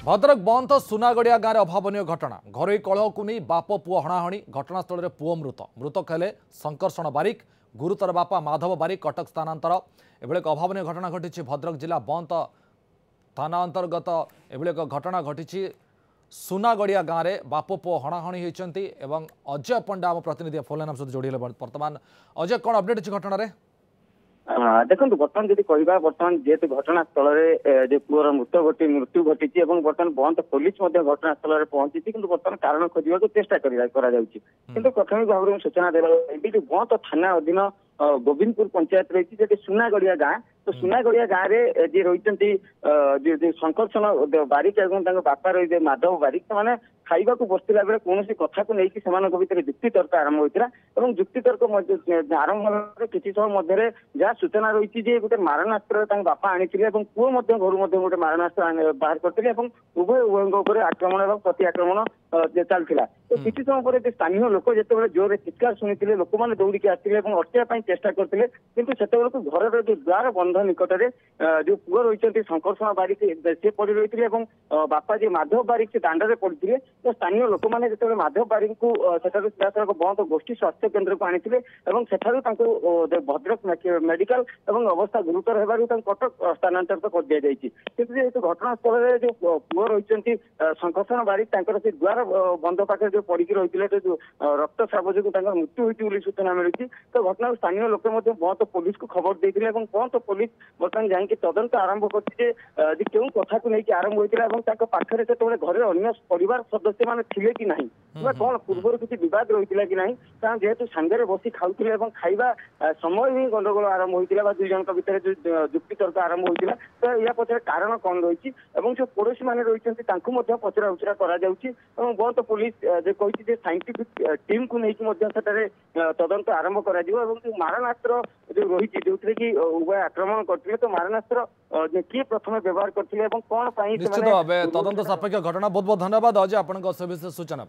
भद्रक बंध सुनागड़िया गाँव में अभावन घटना घर कलह को नहीं बाप पुओ हणाहणी घटनास्थल में पुओ मृतक हेले संकर्षण बारिक गुरुतर बापा माधव बारिक कटक स्थानांतर एभली एक अभावन घटना घटी भद्रक जिला बंध थाना अंतर्गत एभली एक घटना घटी सुनागड़िया गाँव में बाप पुओ हणाहणी होती अजय पंडा आम प्रतिनिधि फोन लाइन सहित जोड़ी बर्तमान अजय कौन अपडेट अच्छी घटन देखो बर्तमान जी कह बर्तमान जेहेतु घटनास्थल में पुअर मृत्यु घटी बर्तमान बंद पुलिस घटनास्थल में पहुंची कि बर्तमान कारण खोजा चेष्टा किंतु प्राथमिक भाव में सूचना देवा बंद थाना अधीन गोविंदपुर पंचायत रही सुनागड़िया गाँ तो सुनागड़िया गाँव में जी रही संकर्षण बारिक और बापा रही माधव बारिक से खाइबा बसला बेले कौन कथा को लेकिन भितर जुक्ति तर्क आरंभ होता है जुक्ति तर्क आरंभ किसी समय मध्य जहाँ सूचना रही गोटे मारणास्त्र बापा आनी पुओ घर गोटे मारणास्त्र बाहर करते उभय उभय आक्रमण और प्रति आक्रमण चलता तो किसी समय पर स्थानीय लोक जो जोर चित्कार शुणी लोक मैंने दौड़िक आसते अटकाई चेष्टा करते किंतु से घर जो द्वार बंध निकट में जो पुओ रही संकर्षण बारिक से पड़ रही बापा जी माधव बारिक से दाण्ड पड़ते तो स्थानीय लोक मैंने जो माधव बारिक को सीधासख बंद गोष्ठी स्वास्थ्य केन्द्र को आनी भद्रक मेडिकल और अवस्था गुरुतर होगा कटक स्थानांतरित कर दि जाएगी किंतु जेहेतु घटनास्थल में जो पुओ रही संकर्षण बारिक से द्वार बंध पाखे जो पड़की रही जो रक्त स्राव जो मृत्यु होती सूचना मिली तो घटना स्थानीय लोक बंद पुलिस को खबर देते बंद पुलिस बर्तमान जाकि तदंत आरंभ कर क्यों कथा को लेकिन आरंभ होता पाखे से घर अन्य परिवार सदस्य मैंने थे कि नहीं कौन पूर्व किसी बद रही कि नहीं कारण जेहेतु सांगे बसी खाऊे खाइबा समय ही गंडगोल आरंभ होता दुई जन भितर जो जुक्ति तर्क आरंभ होता तो या पचर कारण कौन रही जो पड़ोशी मैंने रही पचरा उचरा कर बहुत पुलिस कही साइंटिफिक टीम को लेकिन तदंत आरंभ कर मारणास्त्र जो रही जो कि उभय आक्रमण करते तो मारणास्त्र किए प्रथम व्यवहार करते कौन निश्चित भाव तदंत सापेक्ष घटना बहुत बहुत धन्यवाद अजय आपन सूचना।